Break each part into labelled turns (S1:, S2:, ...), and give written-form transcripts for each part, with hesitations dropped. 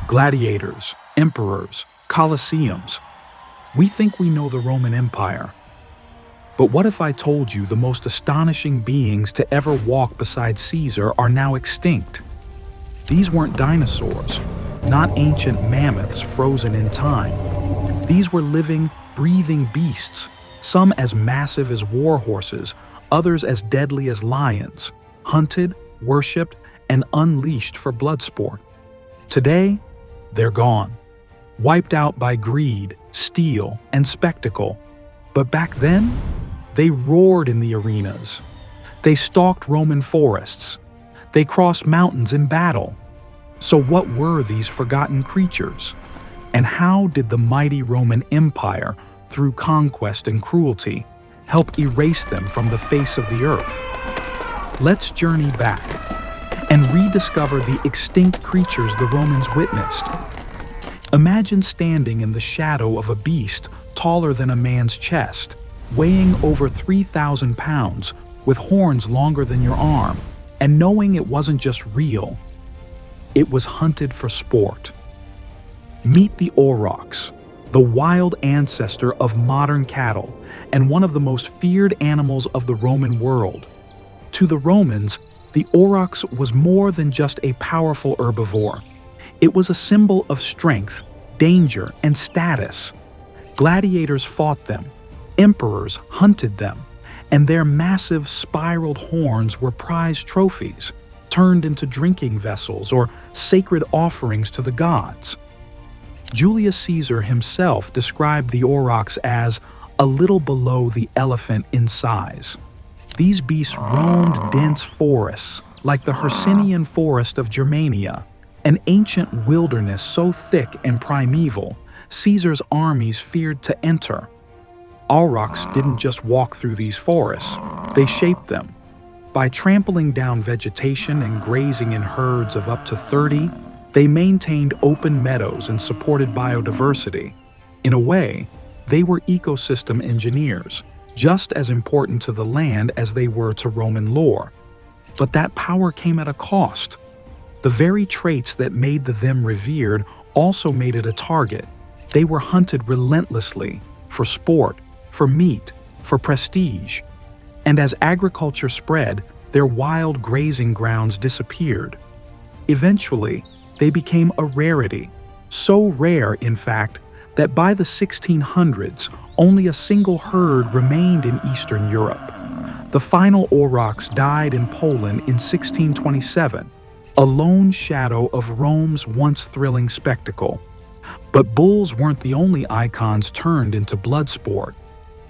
S1: Gladiators, emperors, colosseums. We think we know the Roman Empire. But what if I told you the most astonishing beings to ever walk beside Caesar are now extinct? These weren't dinosaurs, not ancient mammoths frozen in time. These were living, breathing beasts, some as massive as war horses, others as deadly as lions, hunted, worshipped, and unleashed for bloodsport. Today, they're gone, wiped out by greed, steel, and spectacle. But back then, they roared in the arenas. They stalked Roman forests. They crossed mountains in battle. So what were these forgotten creatures? And how did the mighty Roman Empire, through conquest and cruelty, help erase them from the face of the earth? Let's journey back and rediscover the extinct creatures the Romans witnessed. Imagine standing in the shadow of a beast taller than a man's chest, weighing over 3,000 pounds, with horns longer than your arm, and knowing it wasn't just real. It was hunted for sport. Meet the Aurochs, the wild ancestor of modern cattle and one of the most feared animals of the Roman world. To the Romans, the Aurochs was more than just a powerful herbivore. It was a symbol of strength, danger, and status. Gladiators fought them, emperors hunted them, and their massive spiraled horns were prized trophies, turned into drinking vessels or sacred offerings to the gods. Julius Caesar himself described the aurochs as a little below the elephant in size. These beasts roamed dense forests, like the Hercynian forest of Germania, an ancient wilderness so thick and primeval, Caesar's armies feared to enter. Aurochs didn't just walk through these forests, they shaped them. By trampling down vegetation and grazing in herds of up to 30, they maintained open meadows and supported biodiversity. In a way, they were ecosystem engineers, just as important to the land as they were to Roman lore. But that power came at a cost. The very traits that made them revered also made it a target. They were hunted relentlessly, for sport, for meat, for prestige. And as agriculture spread, their wild grazing grounds disappeared. Eventually, they became a rarity, so rare, in fact, that by the 1600s, only a single herd remained in Eastern Europe. The final aurochs died in Poland in 1627, a lone shadow of Rome's once thrilling spectacle. But bulls weren't the only icons turned into bloodsport.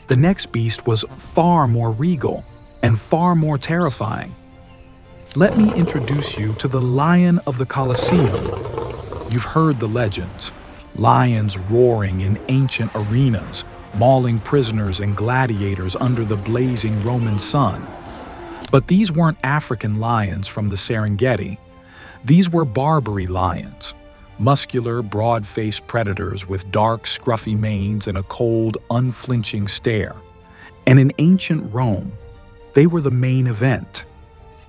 S1: The next beast was far more regal and far more terrifying. Let me introduce you to the lion of the Colosseum. You've heard the legends. Lions roaring in ancient arenas, mauling prisoners and gladiators under the blazing Roman sun. But these weren't African lions from the Serengeti. These were Barbary lions, muscular, broad-faced predators with dark, scruffy manes and a cold, unflinching stare. And in ancient Rome, they were the main event.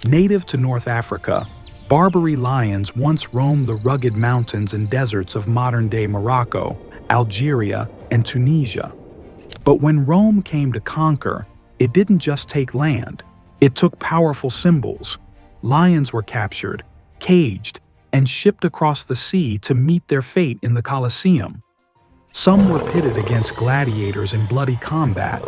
S1: Native to North Africa, Barbary lions once roamed the rugged mountains and deserts of modern-day Morocco, Algeria, and Tunisia. But when Rome came to conquer, it didn't just take land. It took powerful symbols. Lions were captured, caged, and shipped across the sea to meet their fate in the Colosseum. Some were pitted against gladiators in bloody combat.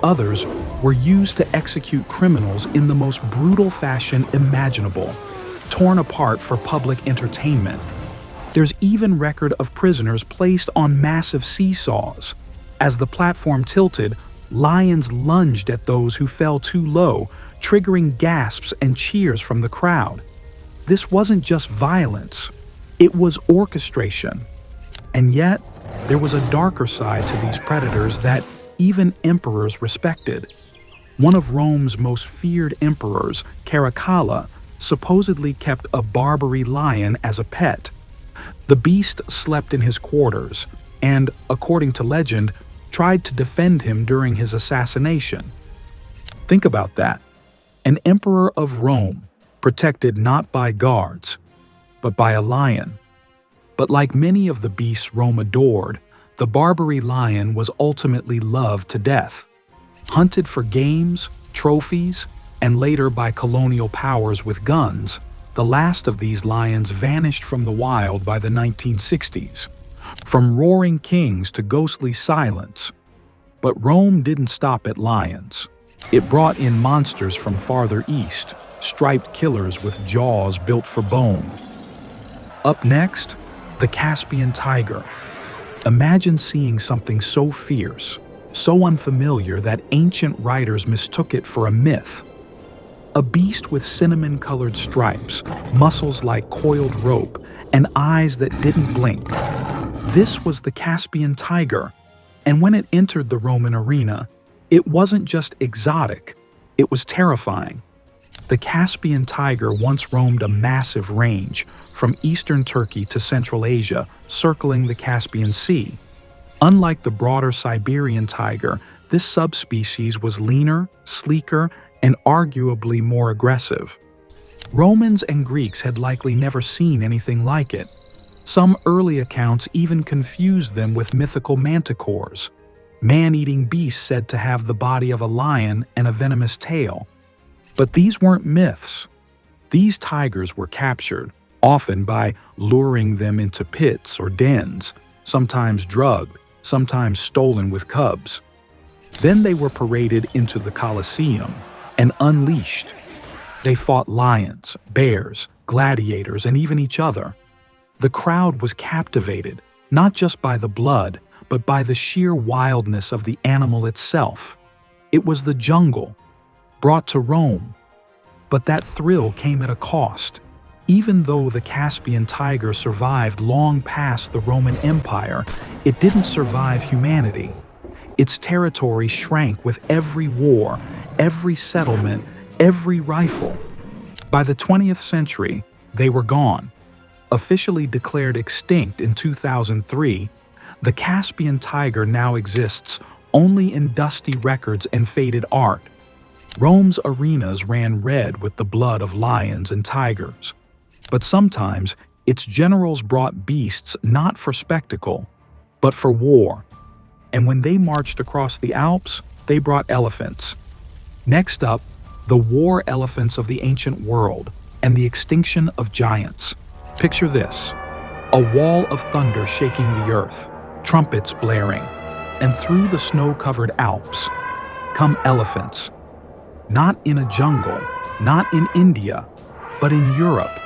S1: Others were used to execute criminals in the most brutal fashion imaginable, torn apart for public entertainment. There's even record of prisoners placed on massive seesaws. As the platform tilted, lions lunged at those who fell too low, triggering gasps and cheers from the crowd. This wasn't just violence, it was orchestration. And yet, there was a darker side to these predators that even emperors respected. One of Rome's most feared emperors, Caracalla, supposedly kept a Barbary lion as a pet. The beast slept in his quarters and, according to legend, tried to defend him during his assassination. Think about that. An emperor of Rome, protected not by guards, but by a lion. But like many of the beasts Rome adored, the Barbary lion was ultimately loved to death. Hunted for games, trophies, and later by colonial powers with guns, the last of these lions vanished from the wild by the 1960s. From roaring kings to ghostly silence. But Rome didn't stop at lions. It brought in monsters from farther east, striped killers with jaws built for bone. Up next, the Caspian tiger. Imagine seeing something so fierce, so unfamiliar that ancient writers mistook it for a myth. A beast with cinnamon-colored stripes, muscles like coiled rope, and eyes that didn't blink. This was the Caspian tiger, and when it entered the Roman arena, it wasn't just exotic, it was terrifying. The Caspian tiger once roamed a massive range, from eastern Turkey to Central Asia, circling the Caspian Sea. Unlike the broader Siberian tiger, this subspecies was leaner, sleeker, and arguably more aggressive. Romans and Greeks had likely never seen anything like it. Some early accounts even confused them with mythical manticores, man-eating beasts said to have the body of a lion and a venomous tail. But these weren't myths. These tigers were captured, often by luring them into pits or dens, sometimes drugged, sometimes stolen with cubs. Then they were paraded into the Colosseum and unleashed. They fought lions, bears, gladiators, and even each other. The crowd was captivated, not just by the blood, but by the sheer wildness of the animal itself. It was the jungle, brought to Rome. But that thrill came at a cost. Even though the Caspian tiger survived long past the Roman Empire, it didn't survive humanity. Its territory shrank with every war, every settlement, every rifle. By the 20th century, they were gone. Officially declared extinct in 2003, the Caspian tiger now exists only in dusty records and faded art. Rome's arenas ran red with the blood of lions and tigers. But sometimes, its generals brought beasts not for spectacle, but for war. And when they marched across the Alps, they brought elephants. Next up, the war elephants of the ancient world and the extinction of giants. Picture this: a wall of thunder shaking the earth, trumpets blaring, and through the snow-covered Alps come elephants. Not in a jungle, not in India, but in Europe,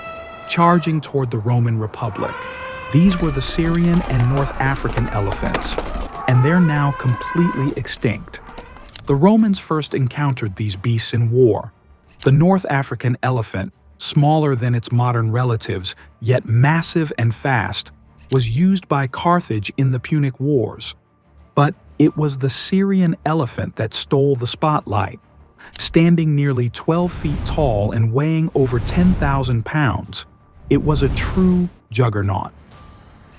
S1: charging toward the Roman Republic. These were the Syrian and North African elephants, and they're now completely extinct. The Romans first encountered these beasts in war. The North African elephant, smaller than its modern relatives, yet massive and fast, was used by Carthage in the Punic Wars. But it was the Syrian elephant that stole the spotlight. Standing nearly 12 feet tall and weighing over 10,000 pounds, it was a true juggernaut.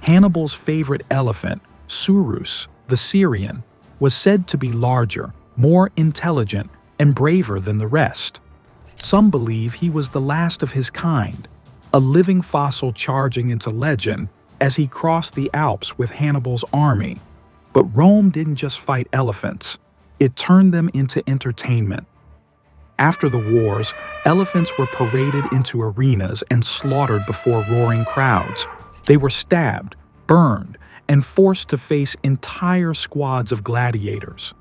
S1: Hannibal's favorite elephant, Surus, the Syrian, was said to be larger, more intelligent, and braver than the rest. Some believe he was the last of his kind, a living fossil charging into legend as he crossed the Alps with Hannibal's army. But Rome didn't just fight elephants, it turned them into entertainment. After the wars, elephants were paraded into arenas and slaughtered before roaring crowds. They were stabbed, burned, and forced to face entire squads of gladiators.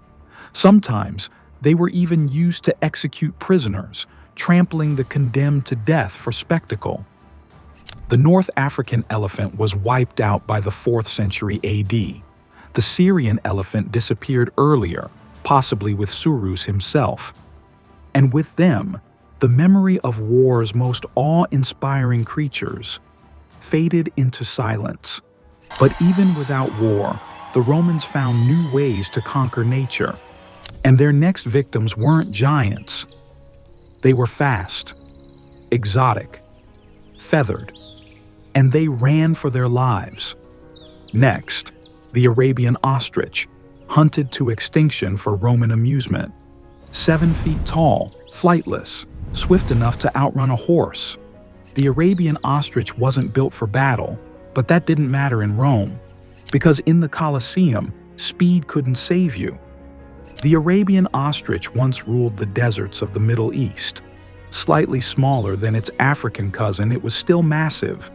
S1: Sometimes, they were even used to execute prisoners, trampling the condemned to death for spectacle. The North African elephant was wiped out by the 4th century AD. The Syrian elephant disappeared earlier, possibly with Surus himself. And with them, the memory of war's most awe-inspiring creatures faded into silence. But even without war, the Romans found new ways to conquer nature. And their next victims weren't giants. They were fast, exotic, feathered, and they ran for their lives. Next, the Arabian ostrich, hunted to extinction for Roman amusement. 7 feet tall, flightless, swift enough to outrun a horse. The Arabian ostrich wasn't built for battle. But that didn't matter in Rome, because in the Colosseum, speed couldn't save you. The Arabian ostrich once ruled the deserts of the Middle East. Slightly smaller than its African cousin, it was still massive,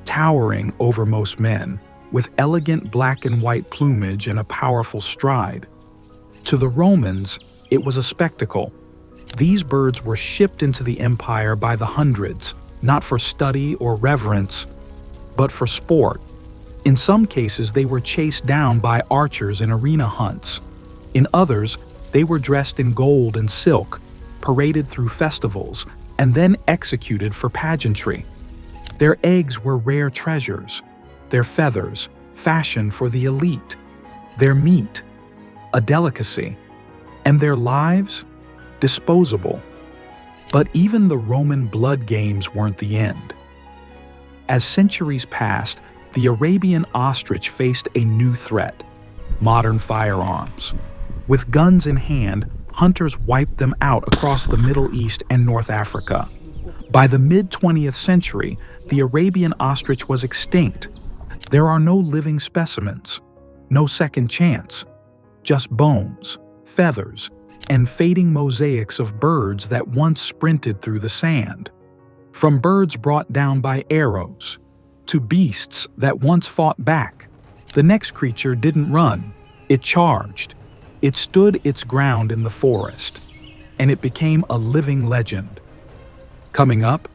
S1: towering over most men, with elegant black and white plumage and a powerful stride. To the Romans, it was a spectacle. These birds were shipped into the empire by the hundreds, not for study or reverence, but for sport. In some cases, they were chased down by archers in arena hunts. In others, they were dressed in gold and silk, paraded through festivals, and then executed for pageantry. Their eggs were rare treasures, their feathers, fashion for the elite, their meat, a delicacy, and their lives, disposable. But even the Roman blood games weren't the end. As centuries passed, the Arabian ostrich faced a new threat: modern firearms. With guns in hand, hunters wiped them out across the Middle East and North Africa. By the mid-20th century, the Arabian ostrich was extinct. There are no living specimens, no second chance, just bones, feathers, and fading mosaics of birds that once sprinted through the sand. From birds brought down by arrows, to beasts that once fought back. The next creature didn't run, it charged. It stood its ground in the forest, and it became a living legend. Coming up,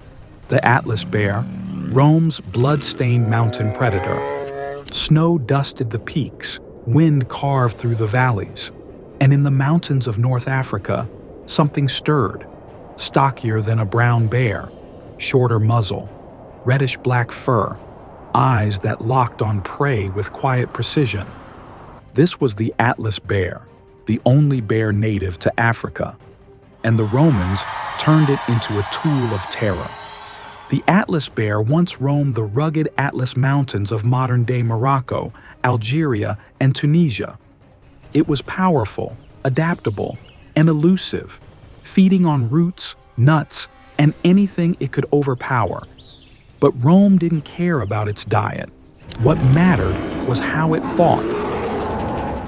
S1: the Atlas bear, Rome's blood-stained mountain predator. Snow dusted the peaks, wind carved through the valleys, and in the mountains of North Africa, something stirred, stockier than a brown bear, shorter muzzle, reddish-black fur, eyes that locked on prey with quiet precision. This was the Atlas bear, the only bear native to Africa, and the Romans turned it into a tool of terror. The Atlas bear once roamed the rugged Atlas Mountains of modern-day Morocco, Algeria, and Tunisia. It was powerful, adaptable, and elusive, feeding on roots, nuts, and anything it could overpower. But Rome didn't care about its diet. What mattered was how it fought.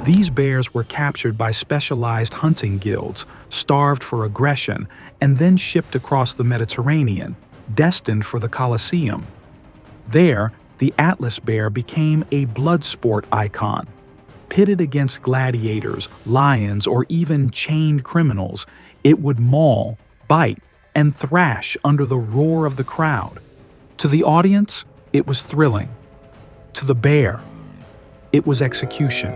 S1: These bears were captured by specialized hunting guilds, starved for aggression, and then shipped across the Mediterranean, destined for the Colosseum. There, the Atlas bear became a bloodsport icon. Pitted against gladiators, lions, or even chained criminals, it would maul, bite, and thrash under the roar of the crowd. To the audience, it was thrilling. To the bear, it was execution.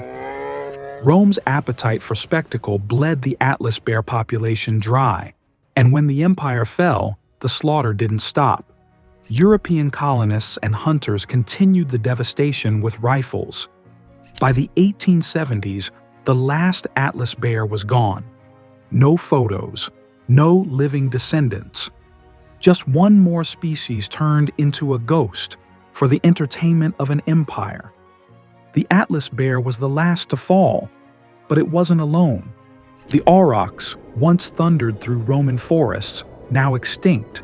S1: Rome's appetite for spectacle bled the Atlas bear population dry, and when the empire fell, the slaughter didn't stop. European colonists and hunters continued the devastation with rifles. By the 1870s, the last Atlas bear was gone. No photos, no living descendants. Just one more species turned into a ghost for the entertainment of an empire. The Atlas bear was the last to fall, but it wasn't alone. The Aurochs, once thundered through Roman forests, now extinct.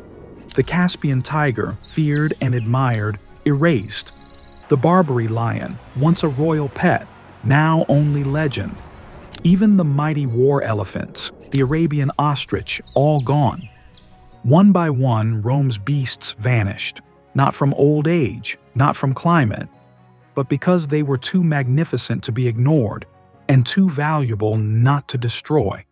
S1: The Caspian tiger, feared and admired, erased. The Barbary lion, once a royal pet, now only legend. Even the mighty war elephants, the Arabian ostrich, all gone. One by one, Rome's beasts vanished, not from old age, not from climate, but because they were too magnificent to be ignored and too valuable not to destroy.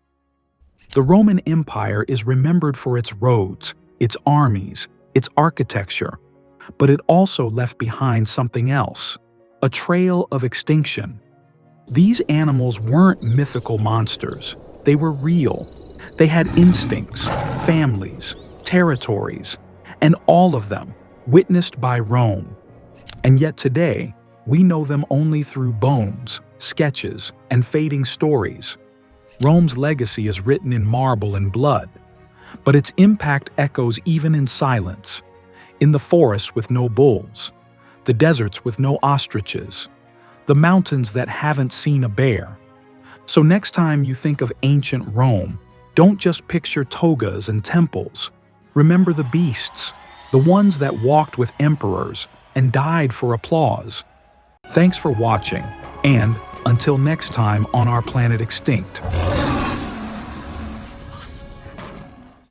S1: The Roman Empire is remembered for its roads, its armies, its architecture, but it also left behind something else, a trail of extinction. These animals weren't mythical monsters. They were real. They had instincts, families, territories, and all of them witnessed by Rome. And yet today, we know them only through bones, sketches, and fading stories. Rome's legacy is written in marble and blood, but its impact echoes even in silence. In the forests with no bulls, the deserts with no ostriches, the mountains that haven't seen a bear. So next time you think of ancient Rome, don't just picture togas and temples. Remember the beasts, the ones that walked with emperors, and died for applause. Thanks for watching, and until next time on our planet Extinct.